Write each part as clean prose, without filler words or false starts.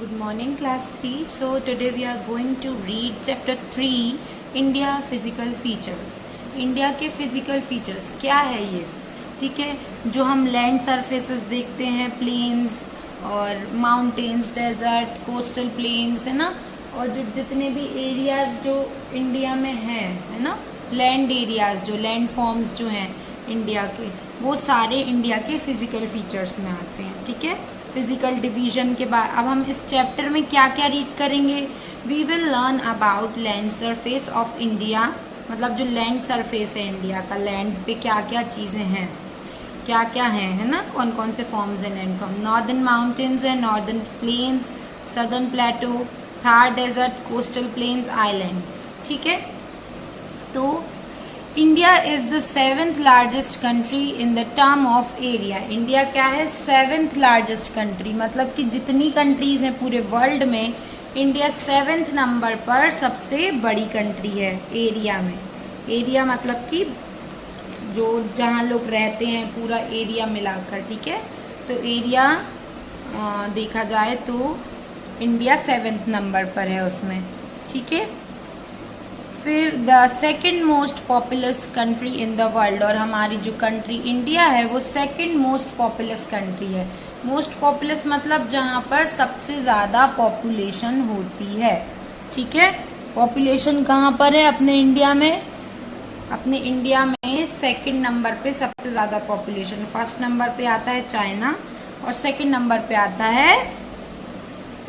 Good morning class 3. So today we are going to read chapter 3 India physical features. India के physical features क्या है ये, ठीक है। जो हम लैंड सरफेसेस देखते हैं, प्लेन्स और माउंटेन्स, डेजर्ट, कोस्टल प्लेन्स, है ना, और जो जितने भी एरियाज जो इंडिया में हैं, है ना, लैंड एरियाज, जो लैंड फॉर्म्स जो हैं इंडिया के, वो सारे इंडिया के फिजिकल फीचर्स में आते हैं, ठीक है। फिजिकल डिवीजन के बाद अब हम इस चैप्टर में क्या क्या रीड करेंगे। We will learn about land surface of India, मतलब जो लैंड सरफेस है इंडिया का, लैंड पे क्या क्या चीज़ें हैं, क्या क्या हैं, है ना, कौन कौन से फॉर्म्स हैं लैंड फॉर्म। नॉर्दर्न माउंटेन्स है, northern plains, southern plateau, Thar desert, coastal plains, island, ठीक है। तो India is the 7th largest country in the term of area. India क्या है? 7th लार्जेस्ट कंट्री, मतलब कि जितनी कंट्रीज हैं पूरे वर्ल्ड में, इंडिया 7th नंबर पर सबसे बड़ी कंट्री है एरिया में। एरिया मतलब कि जो जहाँ लोग रहते हैं, पूरा एरिया मिलाकर, ठीक है। तो एरिया देखा जाए तो इंडिया 7th नंबर पर है उसमें, ठीक है। फिर the second most populous country in the world, और हमारी जो कंट्री इंडिया है वो सेकेंड मोस्ट पॉपुलस कंट्री है। मोस्ट पॉपुलस मतलब जहाँ पर सबसे ज़्यादा पॉपुलेशन होती है, ठीक है। पॉपुलेशन कहाँ पर है अपने इंडिया में? अपने इंडिया में सेकेंड नंबर पे सबसे ज़्यादा पॉपुलेशन। फर्स्ट नंबर पे आता है चाइना और सेकेंड नंबर पे आता है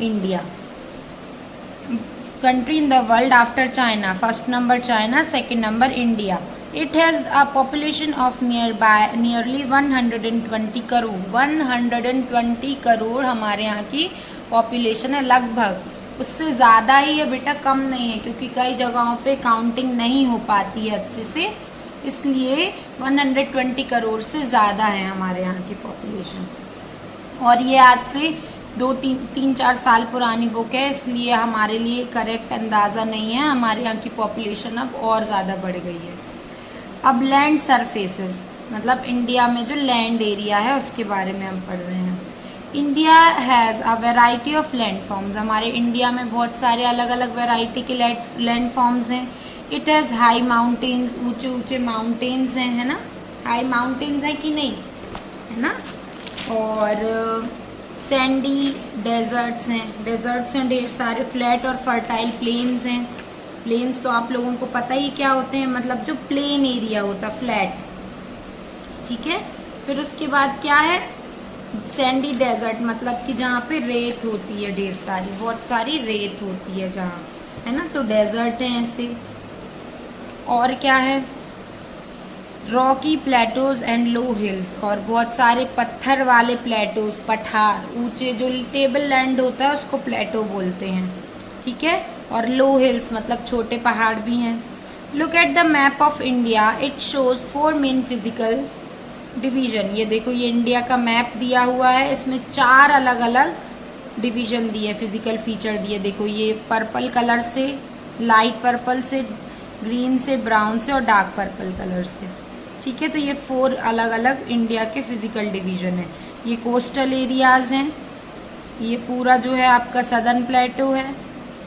India. country in the world after China, first number China, second number India. It has a population of nearly 120 crore. 120 crore हमारे यहाँ की पॉपुलेशन है लगभग। उससे ज़्यादा ही है बेटा, कम नहीं है, क्योंकि कई जगहों पे काउंटिंग नहीं हो पाती है अच्छे से, इसलिए 120 करोड़ से ज़्यादा है हमारे यहाँ की पॉपुलेशन। और ये आज से 2-3-4 साल पुरानी बुक है, इसलिए हमारे लिए करेक्ट अंदाज़ा नहीं है। हमारे यहाँ की पॉपुलेशन अब और ज़्यादा बढ़ गई है। अब लैंड सरफेसेस, मतलब इंडिया में जो लैंड एरिया है उसके बारे में हम पढ़ रहे हैं। India has a variety of land forms. हमारे इंडिया में बहुत सारे अलग अलग वैरायटी के लैंड फॉर्म्स हैं। इट हैज़ हाई माउंटेन्स, ऊंचे ऊंचे माउंटेन्स हैं, है ना, हाई माउंटेन्स हैं कि नहीं, है ना, और सैंडी डेजर्ट्स हैं ढेर सारे। फ्लैट और फर्टाइल प्लेन्स हैं। प्लेन्स तो आप लोगों को पता ही क्या होते हैं, मतलब जो प्लेन एरिया होता, फ्लैट, ठीक है। फिर उसके बाद क्या है? सैंडी डेजर्ट, मतलब कि जहाँ पे रेत होती है ढेर सारी, बहुत सारी रेत होती है जहाँ, है ना, तो डेजर्ट है ऐसे। और क्या है? Rocky Plato's and low hills, और बहुत सारे पत्थर वाले प्लेटोज, पठार, ऊंचे जो टेबल लैंड होता है उसको प्लेटो बोलते हैं, ठीक है। और लो हिल्स मतलब छोटे पहाड़ भी हैं। Look at the map of India, it shows 4 main physical division. ये देखो, ये इंडिया का मैप दिया हुआ है, इसमें 4 अलग अलग डिवीजन दिए, फिजिकल फीचर दिए। देखो, ये पर्पल कलर से, लाइट पर्पल से, ग्रीन से, ब्राउन से और डार्क पर्पल कलर से, ठीक है। तो ये 4 अलग अलग इंडिया के फिजिकल डिवीजन है। ये कोस्टल एरियाज हैं, ये पूरा जो है आपका सदर्न प्लेटो है,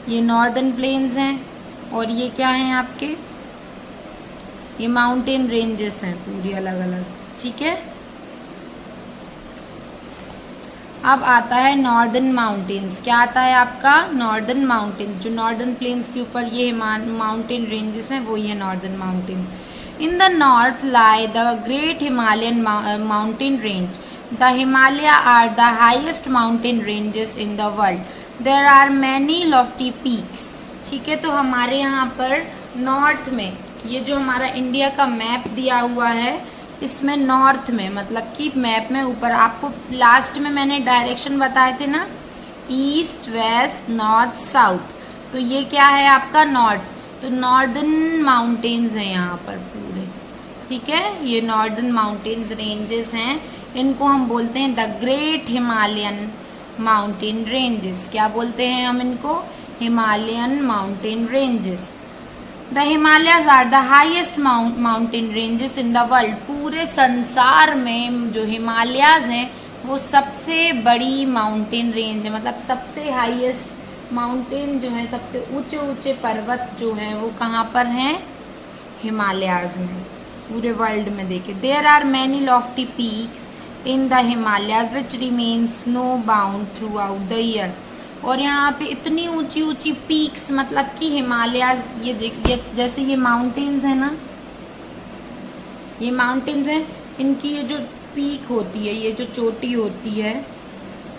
ये नॉर्दर्न प्लेन्स हैं, और ये क्या हैं आपके? ये माउंटेन रेंजेस हैं पूरी अलग अलग, ठीक है। अब आता है नॉर्दर्न माउंटेन्स। क्या आता है आपका? Northern mountain. जो नॉर्दर्न प्लेन्स के ऊपर ये माउंटेन रेंजेस हैं वो ये northern mountain. In the north lie the great Himalayan mountain range. The Himalaya are the highest mountain ranges in the world. There are many lofty peaks. ठीक है, तो हमारे यहाँ पर नॉर्थ में, ये जो हमारा इंडिया का मैप दिया हुआ है, इसमें नॉर्थ में, मतलब कि मैप में ऊपर, आपको लास्ट में मैंने डायरेक्शन बताए थे ना, ईस्ट, वेस्ट, नॉर्थ, साउथ। तो ये क्या है आपका? नॉर्थ। तो नॉर्दर्न माउंटेन्स हैं यहाँ पर पूरे, ठीक है। ये नॉर्दर्न माउंटेन्स रेंजेस हैं, इनको हम बोलते हैं the great Himalayan mountain ranges. क्या बोलते हैं हम इनको? Himalayan mountain ranges. The Himalayas are the highest mountain ranges in the world. पूरे संसार में जो हिमालयाज हैं वो सबसे बड़ी माउंटेन रेंज है, मतलब सबसे हाईएस्ट माउंटेन जो है, सबसे ऊंचे ऊंचे पर्वत जो हैं वो कहाँ पर हैं? हिमालयाज में, पूरे वर्ल्ड में। देखे, there are many lofty peaks in the Himalayas which remain snow bound throughout the year. और यहाँ पे इतनी ऊंची ऊंची पीक्स, मतलब कि हिमालयाज, ये जैसे ये माउंटेन्स है ना, ये माउंटेन्स है, इनकी ये जो पीक होती है, ये जो चोटी होती है,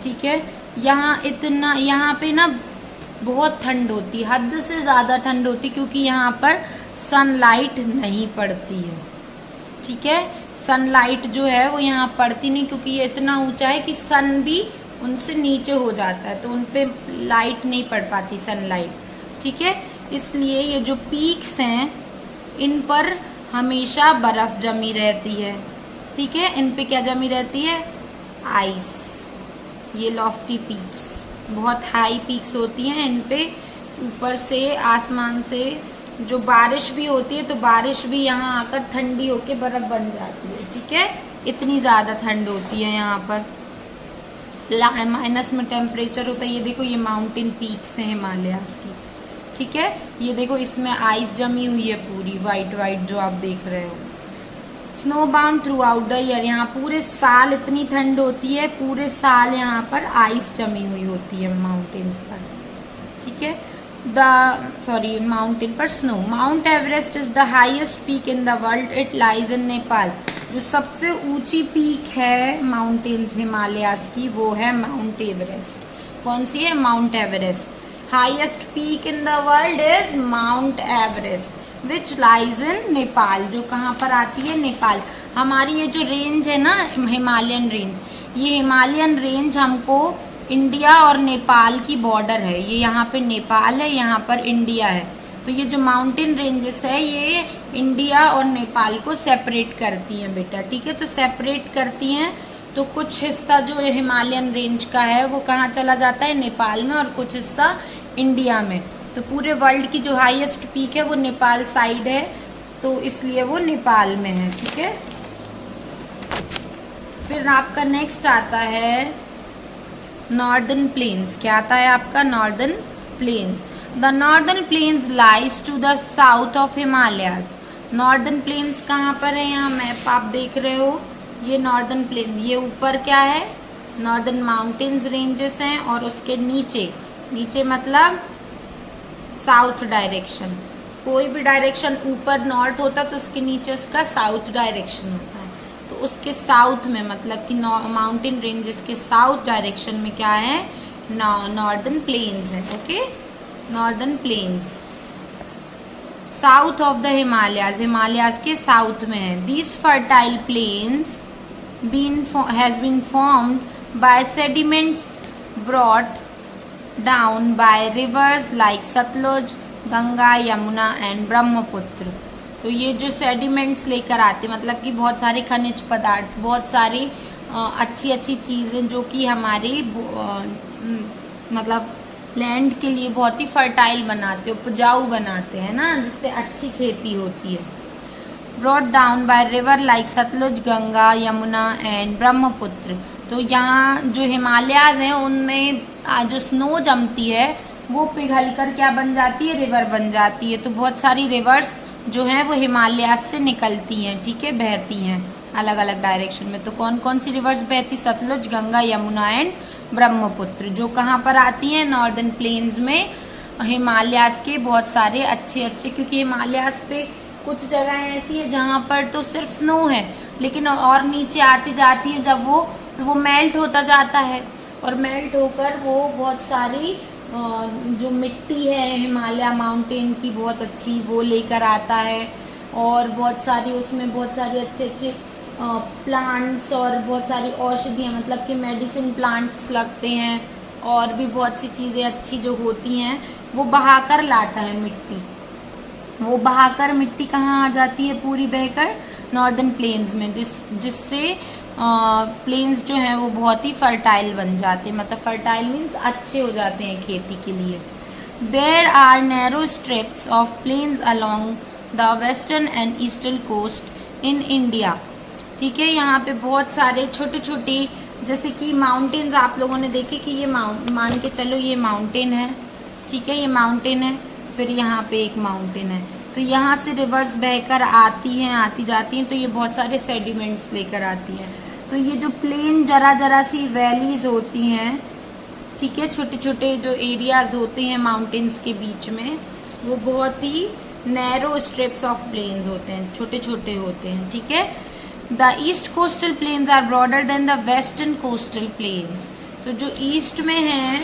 ठीक है, यहाँ पे ना बहुत ठंड होती है, हद से ज़्यादा ठंड होती है, क्योंकि यहाँ पर सनलाइट नहीं पड़ती है, ठीक है। सनलाइट जो है वो यहाँ पड़ती नहीं, क्योंकि ये इतना ऊंचा है कि सन भी उनसे नीचे हो जाता है, तो उन पे लाइट नहीं पड़ पाती, सनलाइट, ठीक है। इसलिए ये जो पीक्स हैं इन पर हमेशा बर्फ जमी रहती है, ठीक है। इन पे क्या जमी रहती है? आइस। ये लॉफ्टी पीक्स बहुत हाई पीक्स होती हैं, इन पे ऊपर से आसमान से जो बारिश भी होती है, तो बारिश भी यहाँ आकर ठंडी होके बर्फ बन जाती है, ठीक है। इतनी ज़्यादा ठंड होती है यहाँ पर, माइनस में टेम्परेचर होता है। ये देखो, ये माउंटेन पीक्स हैं हिमालयास की, ठीक है। ये देखो, इसमें आइस जमी हुई है पूरी, वाइट वाइट जो आप देख रहे हो। Snow bound throughout the year, यहाँ पूरे साल इतनी ठंड होती है, पूरे साल यहाँ पर आइस जमी हुई होती है माउंटेन्स पर, ठीक है। माउंटेन पर snow. Mount Everest is the highest peak in the world, it lies in Nepal. जो सबसे ऊंची पीक है माउंटेन्स हिमालयास की, वो है माउंट एवरेस्ट। कौन सी है? Mount Everest. Highest peak in the world is mount Everest which lies in Nepal, जो कहाँ पर आती है? नेपाल। हमारी ये जो रेंज है ना, हिमालयन रेंज, ये हिमालयन रेंज हमको इंडिया और नेपाल की बॉर्डर है। ये यहाँ पे नेपाल है, यहाँ पर इंडिया है। तो ये जो माउंटेन रेंजेस है, ये इंडिया और नेपाल को सेपरेट करती हैं बेटा, ठीक है। तो सेपरेट करती हैं, तो कुछ हिस्सा जो हिमालयन रेंज का है वो कहाँ चला जाता है? नेपाल में, और कुछ हिस्सा इंडिया में। तो पूरे वर्ल्ड की जो हाईएस्ट पीक है वो नेपाल साइड है, तो इसलिए वो नेपाल में है, ठीक है। फिर आपका नेक्स्ट आता है नॉर्दर्न प्लेन्स। क्या आता है आपका? Northern plains. The northern plains lies to the south of Himalayas. Northern plains कहाँ पर है? यहाँ मैप आप देख रहे हो, ये नॉर्दर्न प्लेन्स, ये ऊपर क्या है? नॉर्दर्न माउंटेन्स रेंजेस हैं, और उसके नीचे, नीचे मतलब साउथ डायरेक्शन। कोई भी डायरेक्शन ऊपर नॉर्थ होता है तो उसके नीचे उसका साउथ डायरेक्शन होता है। तो उसके साउथ में, मतलब कि माउंटेन रेंजेस के साउथ डायरेक्शन में क्या है? नॉर्दर्न प्लेन्स है, okay. Northern plains south of the Himalayas, Himalayas के साउथ में है। These fertile plains has been formed by sediments brought down by rivers like Sutlej, Ganga, Yamuna and Brahmaputra. तो ये जो सेडिमेंट्स लेकर आते, मतलब कि बहुत सारे खनिज पदार्थ, बहुत सारी अच्छी अच्छी चीज़ें जो कि हमारी मतलब लैंड के लिए बहुत ही फर्टाइल बनाते, उपजाऊ बनाते हैं ना, जिससे अच्छी खेती होती है। Brought down by river like Sutlej, Ganga, Yamuna and Brahmaputra. तो यहाँ जो हिमालयाज हैं उनमें जो स्नो जमती है वो पिघल कर क्या बन जाती है? रिवर बन जाती है। तो बहुत सारी रिवर्स जो हैं वो हिमालयाज से निकलती हैं, ठीक है, बहती हैं अलग अलग डायरेक्शन में। तो कौन कौन सी रिवर्स बहती? सतलुज, गंगा, यमुना एंड ब्रह्मपुत्र। जो कहाँ पर आती हैं? नॉर्दर्न प्लेन्स में, हिमालयाज के बहुत सारे अच्छे अच्छे, क्योंकि हिमालयाज पे कुछ जगह ऐसी है जहाँ पर तो सिर्फ स्नो है, लेकिन और नीचे आती जाती है जब वो मेल्ट होता जाता है, और मेल्ट होकर वो बहुत सारी जो मिट्टी है हिमालय माउंटेन की बहुत अच्छी, वो लेकर आता है। और बहुत सारी उसमें बहुत सारी अच्छे अच्छे प्लांट्स और बहुत सारी औषधियाँ, मतलब कि मेडिसिन प्लांट्स लगते हैं, और भी बहुत सी चीज़ें अच्छी जो होती हैं वो बहाकर लाता है मिट्टी। वो बहाकर मिट्टी कहाँ आ जाती है? पूरी बहकर नॉर्दर्न प्लेन्स में, जिससे प्लेन्स जो हैं वो बहुत ही फर्टाइल बन जाते हैं, मतलब फर्टाइल मीन्स अच्छे हो जाते हैं खेती के लिए। There are narrow strips of plains along the western and eastern coast in India. ठीक है, यहाँ पे बहुत सारे छोटे छोटे जैसे कि माउंटेन्स आप लोगों ने देखे कि ये मान के चलो ये माउंटेन है, ठीक है, ये माउंटेन है, फिर यहाँ पे एक माउंटेन है, तो यहाँ से रिवर्स बहकर आती हैं, आती जाती हैं, तो ये बहुत सारे सेडिमेंट्स लेकर आती हैं। तो ये जो प्लेन जरा जरा सी वैलीज होती हैं, ठीक है, छोटे छोटे जो एरियाज होते हैं माउंटेन्स के बीच में, वो बहुत ही नैरो स्ट्रिप्स ऑफ प्लेन्स होते हैं, छोटे छोटे होते हैं, ठीक है। The east coastal plains are broader than the western coastal plains. तो जो ईस्ट में है,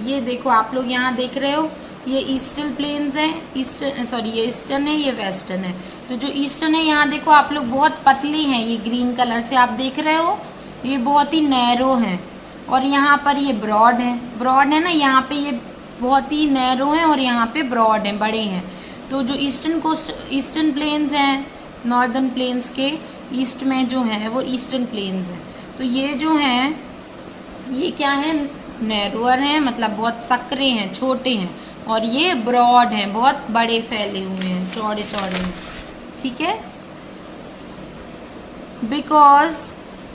ये देखो आप लोग यहाँ देख रहे हो, ये ईस्टर्न प्लेन्स हैं, ये ईस्टर्न है, ये वेस्टर्न है। तो जो ईस्टर्न है यहाँ देखो आप लोग बहुत पतली हैं, ये ग्रीन कलर से आप देख रहे हो, ये बहुत ही नैरो हैं, और यहाँ पर ये ब्रॉड है ना, यहाँ पे ये बहुत ही नैरो हैं और यहाँ पे ब्रॉड हैं, बड़े हैं। तो जो ईस्टर्न प्लेन्स हैं, नॉर्दर्न प्लेन्स के ईस्ट में जो है वो ईस्टर्न प्लेन्स हैं। तो ये जो हैं ये क्या है, नैरोअर हैं, मतलब बहुत सकरे हैं, छोटे हैं, और ये ब्रॉड हैं, बहुत बड़े फैले हुए हैं, चौड़े चौड़े हैं, ठीक है। Because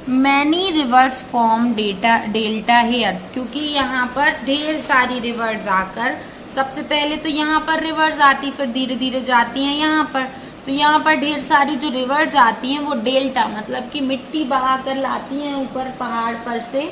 many rivers form delta here, क्योंकि यहाँ पर ढेर सारी रिवर्स आकर, सबसे पहले तो यहाँ पर रिवर्स आती, फिर धीरे धीरे जाती हैं यहाँ पर। तो यहाँ पर ढेर सारी जो रिवर्स आती हैं वो डेल्टा, मतलब कि मिट्टी बहा कर लाती हैं ऊपर पहाड़ पर से,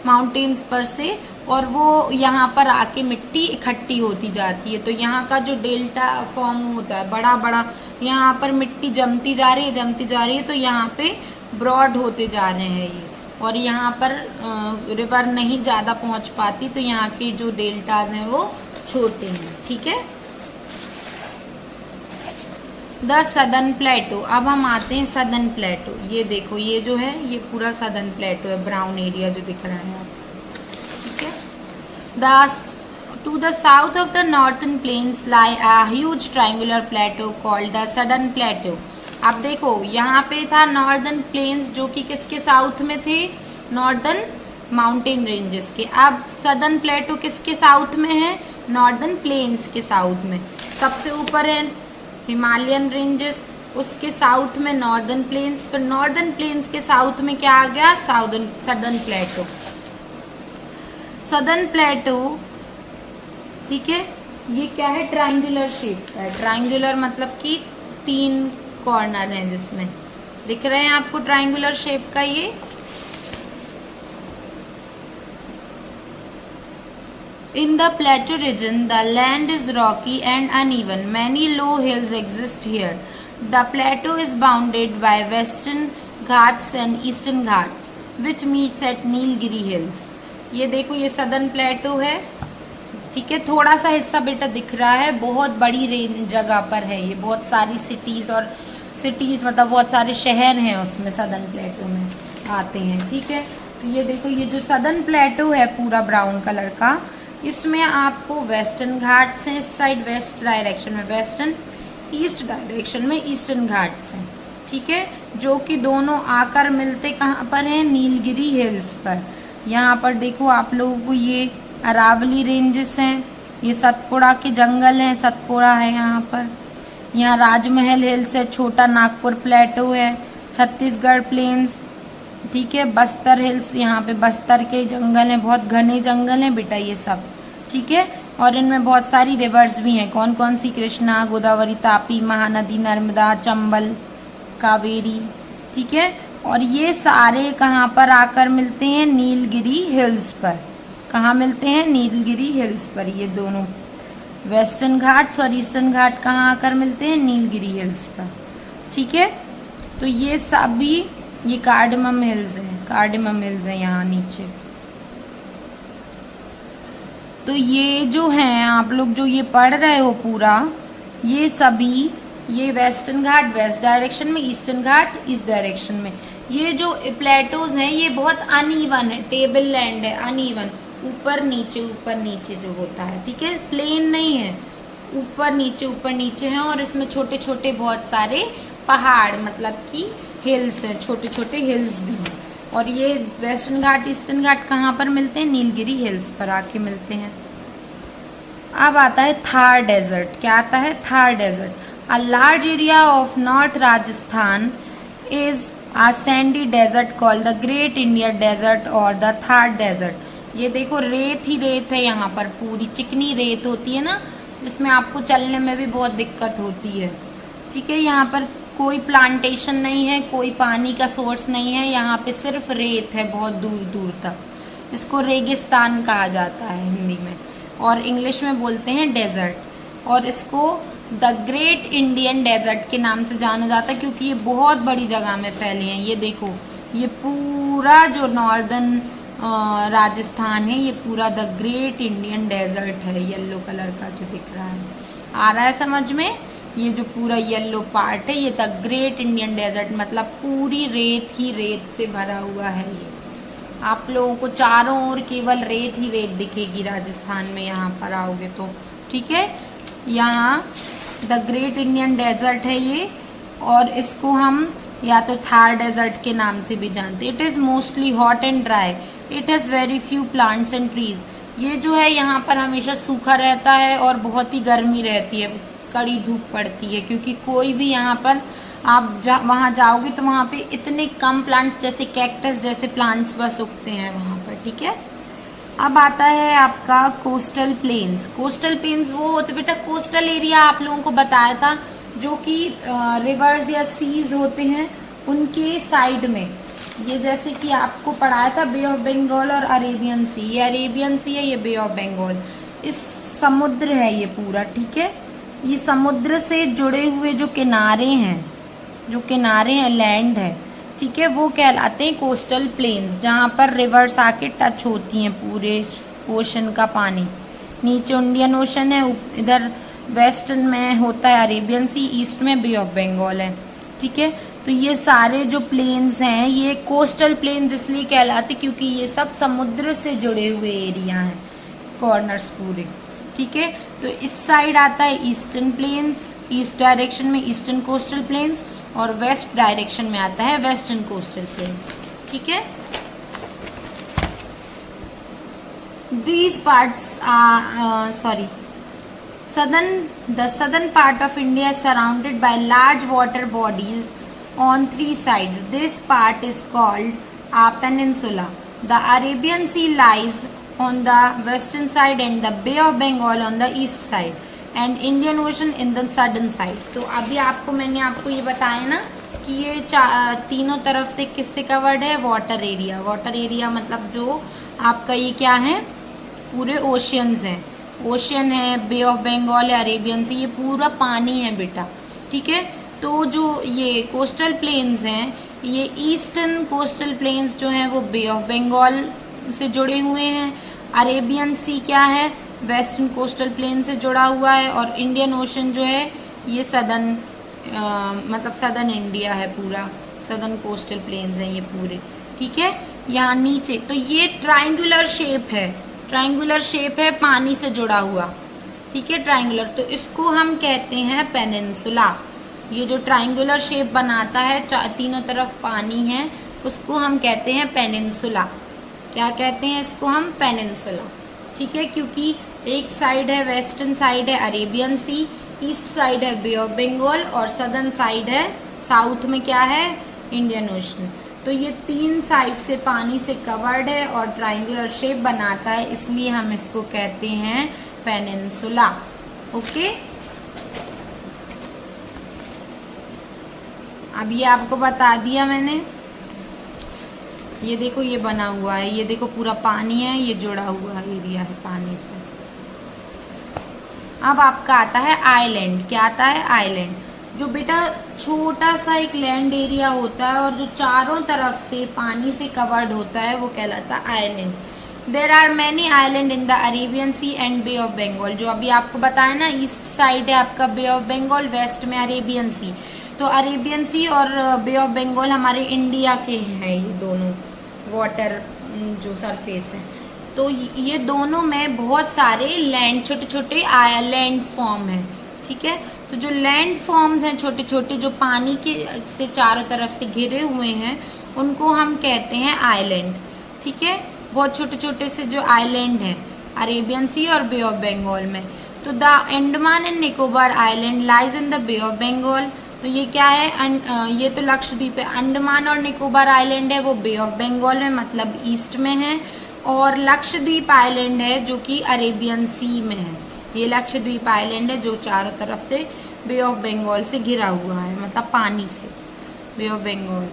माउंटेन्स पर से, और वो यहाँ पर आके मिट्टी इकट्ठी होती जाती है। तो यहाँ का जो डेल्टा फॉर्म होता है, बड़ा बड़ा, यहाँ पर मिट्टी जमती जा रही है, तो यहाँ पे ब्रॉड होते जा रहे हैं ये, और यहाँ पर रिवर नहीं ज़्यादा पहुँच पाती, तो यहाँ के जो डेल्टाज हैं वो छोटे हैं, ठीक है। द सदर्न प्लेटो, अब हम आते हैं सदर्न प्लेटो। ये देखो, ये जो है ये पूरा सदर्न प्लेटो है, ब्राउन एरिया जो दिख रहा है आपको, ठीक है। To the south of the northern plains lie a huge triangular plateau called the southern plateau. अब देखो यहाँ पे था नॉर्दर्न प्लेन्स, जो कि किसके साउथ में थे, नॉर्दर्न माउंटेन रेंजेस के। अब सदर्न प्लेटो किसके साउथ में है, नॉर्दर्न प्लेन्स के साउथ में। सबसे ऊपर है हिमालयन रेंजेस, उसके साउथ में नॉर्दर्न प्लेन्स, फिर नॉर्दर्न प्लेन्स के साउथ में क्या आ गया, सदर्न प्लेटो। सदर्न प्लेटो, ठीक है, ये क्या है, ट्रायंगुलर शेप का है। ट्रायंगुलर मतलब कि 3 कॉर्नर हैं जिसमें, दिख रहे हैं आपको ट्रायंगुलर शेप का ये। In the plateau region, the land is rocky and uneven. Many low hills exist here. The plateau is bounded by western Ghats and eastern Ghats, which meets at Nilgiri Hills. ये देखो, ये southern प्लेटो है, ठीक है, थोड़ा सा हिस्सा बेटा दिख रहा है, बहुत बड़ी रेंज जगह पर है ये, बहुत सारी सिटीज मतलब बहुत सारे शहर हैं उसमें, सदर्न प्लेटो में आते हैं, ठीक है। तो ये देखो, ये जो सदर्न प्लेटो है पूरा ब्राउन कलर का, इसमें आपको वेस्टर्न घाट्स हैं, इस साइड वेस्ट डायरेक्शन में वेस्टर्न, ईस्ट डायरेक्शन में ईस्टर्न घाट्स हैं, ठीक है, जो कि दोनों आकर मिलते कहाँ पर हैं, नीलगिरी हिल्स पर। यहाँ पर देखो आप लोगों को ये अरावली रेंजेस हैं, ये सतपुड़ा के जंगल हैं, सतपुड़ा है यहाँ पर, यहाँ राजमहल हिल्स है, छोटा नागपुर प्लेटो है, छत्तीसगढ़ प्लेन्स, ठीक है, बस्तर हिल्स, यहाँ पे बस्तर के जंगल हैं, बहुत घने जंगल हैं बेटा ये सब, ठीक है। और इनमें बहुत सारी रिवर्स भी हैं, कौन कौन सी, कृष्णा, गोदावरी, तापी, महानदी, नर्मदा, चंबल, कावेरी, ठीक है। और ये सारे कहाँ पर आकर मिलते हैं, नीलगिरी हिल्स पर। कहाँ मिलते हैं, नीलगिरी हिल्स पर। ये दोनों वेस्टर्न घाट्स और ईस्टर्न घाट कहाँ आकर मिलते हैं, नीलगिरी हिल्स पर, ठीक है। तो ये सभी, ये कार्डमम हिल्स हैं यहाँ नीचे। तो ये जो हैं आप लोग जो ये पढ़ रहे हो पूरा, ये सभी, ये वेस्टर्न घाट वेस्ट डायरेक्शन में, ईस्टर्न घाट ईस्ट डायरेक्शन में। ये जो प्लेटोज हैं ये बहुत अनइवन है, टेबल लैंड है, अनइवन, ऊपर नीचे जो होता है, ठीक है, प्लेन नहीं है, ऊपर नीचे हैं, और इसमें छोटे छोटे बहुत सारे पहाड़, मतलब कि हिल्स हैं, छोटे छोटे हिल्स भी हैं। और ये वेस्टर्न घाट ईस्टर्न घाट कहाँ पर मिलते हैं, नीलगिरी हिल्स पर आके मिलते हैं। अब आता है थार डेजर्ट। क्या आता है, Thar desert. A large area of north Rajasthan is are sandy desert called the great India desert और द थार डेजर्ट। ये देखो रेत ही रेत है यहाँ पर, पूरी चिकनी रेत होती है ना, जिसमें आपको चलने में भी बहुत दिक्कत होती है। ठीक है, यहाँ पर कोई प्लांटेशन नहीं है, कोई पानी का सोर्स नहीं है, यहाँ पे सिर्फ रेत है बहुत दूर दूर तक। इसको रेगिस्तान कहा जाता है हिंदी में, और इंग्लिश में बोलते हैं डेजर्ट। और इसको द ग्रेट इंडियन डेजर्ट के नाम से जाना जाता है क्योंकि ये बहुत बड़ी जगह में फैले हैं। ये देखो, ये पूरा जो नॉर्दर्न राजस्थान है, ये पूरा द ग्रेट इंडियन डेजर्ट है। येलो कलर का जो दिख रहा है, आ रहा है समझ में? ये जो पूरा येलो पार्ट है, ये द ग्रेट इंडियन डेजर्ट, मतलब पूरी रेत ही रेत से भरा हुआ है। ये आप लोगों को चारों ओर केवल रेत ही रेत दिखेगी राजस्थान में, यहाँ पर आओगे तो। ठीक है, यहाँ द ग्रेट इंडियन डेजर्ट है ये, और इसको हम या तो थार डेजर्ट के नाम से भी जानते हैं। It is mostly hot and dry, it has very few plants and trees. ये जो है यहाँ पर हमेशा सूखा रहता है और बहुत ही गर्मी रहती है, कड़ी धूप पड़ती है, क्योंकि कोई भी यहाँ पर आप वहां जाओगे तो वहां पे इतने कम प्लांट्स जैसे कैक्टस जैसे प्लांट्स बस उगते हैं वहां पर। ठीक है, अब आता है आपका कोस्टल प्लेन्स। कोस्टल प्लेन्स वो होते, बेटा कोस्टल एरिया आप लोगों को बताया था, जो कि रिवर्स या सीज होते हैं उनके साइड में। ये जैसे कि आपको पढ़ाया था बे ऑफ बंगाल और अरेबियन सी, ये अरेबियन सी है, ये बे ऑफ बंगाल। इस समुद्र है ये पूरा। ठीक है, ये समुद्र से जुड़े हुए जो किनारे हैं, लैंड है, ठीक है, वो कहलाते हैं कोस्टल प्लेन्स, जहाँ पर रिवर्स आके टच होती हैं पूरे ओशन का पानी। नीचे इंडियन ओशन है, इधर वेस्टर्न में होता है अरेबियन सी, ईस्ट में बे ऑफ बंगाल है। ठीक है, तो ये सारे जो प्लेन्स हैं ये कोस्टल प्लेन्स इसलिए कहलाते क्योंकि ये सब समुद्र से जुड़े हुए एरिया हैं, कॉर्नर्स पूरे। ठीक है, तो इस साइड आता है ईस्टर्न प्लेन्स, ईस्ट डायरेक्शन में ईस्टर्न कोस्टल प्लेन्स, और वेस्ट डायरेक्शन में आता है वेस्टर्न कोस्टल प्लेन। ठीक है, these parts the southern part of India is surrounded by large water bodies on three sides. This part is called a peninsula. The Arabian Sea lies on the western side and the Bay of Bengal on the east side and Indian Ocean in the southern side. तो अभी मैंने आपको ये बताया ना कि ये तीनों तरफ से किससे कवर्ड है? Water area. वाटर एरिया मतलब जो आपका ये क्या है? पूरे ओशियंस हैं, ओशियन है, बे ऑफ बंगाल है, अरेबियन सी, ये पूरा पानी है बेटा। ठीक है, तो जो ये कोस्टल प्लेन्स हैं, ये ईस्टर्न कोस्टल प्लेन्स जो हैं वो बे ऑफ बंगाल से जुड़े हुए हैं। अरेबियन सी क्या है? वेस्टर्न कोस्टल प्लेन से जुड़ा हुआ है। और इंडियन ओशन जो है ये सदर्न मतलब सदर्न इंडिया है, पूरा सदर्न कोस्टल प्लेन्स हैं ये पूरे। ठीक है, यहाँ नीचे तो ये ट्राइंगुलर शेप है, ट्राइंगुलर शेप है पानी से जुड़ा हुआ। ठीक है, ट्राइंगुलर, तो इसको हम कहते हैं पेनिनसुला। ये जो ट्राइंगुलर शेप बनाता है, तीनों तरफ पानी है, उसको हम कहते हैं पेनिनसुला। क्या कहते हैं इसको हम? पेनिनसुला। ठीक है, क्योंकि एक साइड है वेस्टर्न साइड है अरेबियन सी, ईस्ट साइड है बे ऑफ बंगाल, और सदर्न साइड है, साउथ में क्या है? Indian ocean. तो ये तीन साइड से पानी से कवर्ड है और ट्राइंगुलर शेप बनाता है, इसलिए हम इसको कहते हैं पेनिनसुला। ओके, अब ये आपको बता दिया मैंने। ये देखो ये बना हुआ है, ये देखो पूरा पानी है, ये जुड़ा हुआ एरिया है पानी से। अब आपका आता है आइलैंड। क्या आता है? आइलैंड, जो बेटा छोटा सा एक लैंड एरिया होता है और जो चारों तरफ से पानी से कवर्ड होता है, वो कहलाता है island. There are many island in the Arabian sea and bay of Bengal. जो अभी आपको बताया ना, ईस्ट साइड है आपका बे ऑफ बंगाल, वेस्ट में अरेबियन सी। तो अरेबियन सी और बे ऑफ बंगाल हमारे इंडिया के हैं, ये दोनों वाटर जो सरफेस है। तो ये दोनों में बहुत सारे लैंड, छोटे छोटे आइलैंड्स फॉर्म है। ठीक है, तो जो लैंड फॉर्म्स हैं छोटे छोटे, जो पानी के से चारों तरफ से घिरे हुए हैं, उनको हम कहते हैं आइलैंड। ठीक है, बहुत छोटे छोटे से जो आइलैंड हैं अरेबियन सी और बे ऑफ बंगाल में। तो the Andaman and Nicobar island lies in the bay of Bengal, तो ये क्या है, ये तो लक्षद्वीप है। अंडमान और निकोबार आइलैंड है वो बे ऑफ बंगाल में, मतलब ईस्ट में है। और लक्षद्वीप आइलैंड है जो कि अरेबियन सी में है। ये लक्षद्वीप आइलैंड है जो चारों तरफ से बे ऑफ बंगाल से घिरा हुआ है, मतलब पानी से। बे of Bengal,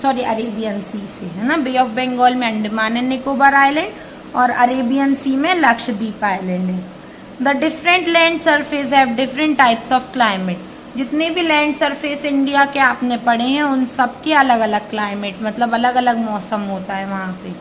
sorry Arabian sea से, है ना। बे ऑफ बंगाल में अंडमान एंड निकोबार आइलैंड और अरेबियन सी में लक्षद्वीप आइलैंड है। The different land surface have different types of climate. जितने भी लैंड सरफेस इंडिया के आपने पढ़े हैं उन सबके अलग अलग क्लाइमेट, मतलब अलग अलग मौसम होता है वहाँ पे।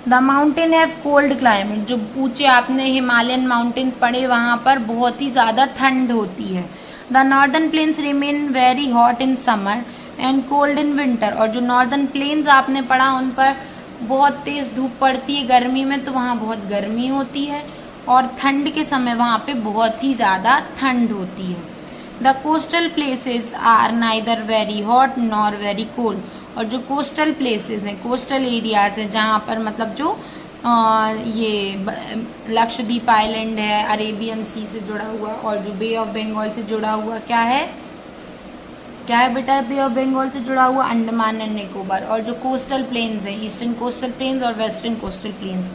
The mountain have cold climate. जो ऊंचे आपने हिमालयन माउंटेन्स पढ़े वहाँ पर बहुत ही ज़्यादा ठंड होती है। The northern planes remain very hot in summer and cold in winter. और जो नॉर्दर्न प्लेन्स आपने पढ़ा उन पर बहुत तेज धूप पड़ती है गर्मी में, तो वहाँ बहुत गर्मी होती है, और ठंड के समय वहाँ पे बहुत ही ज़्यादा ठंड होती है। The coastal places are neither very hot nor very cold. और जो कोस्टल प्लेसेस हैं, कोस्टल एरियाज हैं, जहाँ पर मतलब जो ये लक्षद्वीप आइलैंड है अरेबियन सी से जुड़ा हुआ, और जो बे ऑफ बंगाल से जुड़ा हुआ क्या है बेटा, बे ऑफ बंगाल से जुड़ा हुआ अंडमान एंड निकोबार। और जो कोस्टल प्लेन्स हैं, ईस्टर्न कोस्टल प्लेन्स और वेस्टर्न कोस्टल प्लेन्स,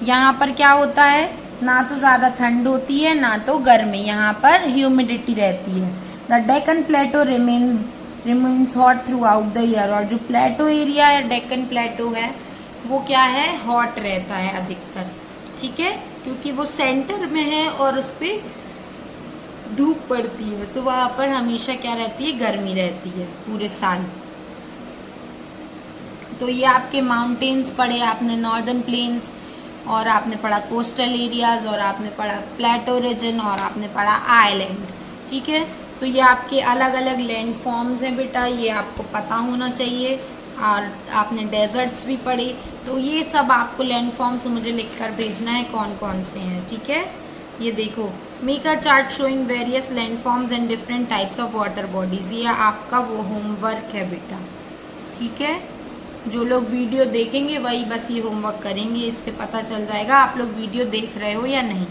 यहाँ पर क्या होता है, ना तो ज्यादा ठंड होती है ना तो गर्मी, यहाँ पर ह्यूमिडिटी रहती है। The Deccan plateau remains hot throughout the year. और जो प्लेटो एरिया है, डेक्कन प्लेटो है, वो क्या है, हॉट रहता है अधिकतर, ठीक है, क्योंकि वो सेंटर में है और उस पर धूप पड़ती है, तो वहां पर हमेशा क्या रहती है, गर्मी रहती है पूरे साल। तो ये आपके माउंटेन्स पढ़े आपने, नॉर्दर्न प्लेन्स, और आपने पढ़ा कोस्टल एरियाज, और आपने पढ़ा प्लेटो रीजन, और आपने पढ़ा आइलैंड, ठीक है। तो ये आपके अलग अलग लैंड फॉर्म्स हैं बेटा, ये आपको पता होना चाहिए। और आपने डेजर्ट्स भी पढ़े, तो ये सब आपको लैंड फॉर्म्स मुझे लिखकर भेजना है कौन कौन से हैं, ठीक है। ये देखो, make a chart showing various land forms and different types of water bodies. ये आपका वो होमवर्क है बेटा, ठीक है। जो लोग वीडियो देखेंगे वही बस ये होमवर्क करेंगे, इससे पता चल जाएगा आप लोग वीडियो देख रहे हो या नहीं।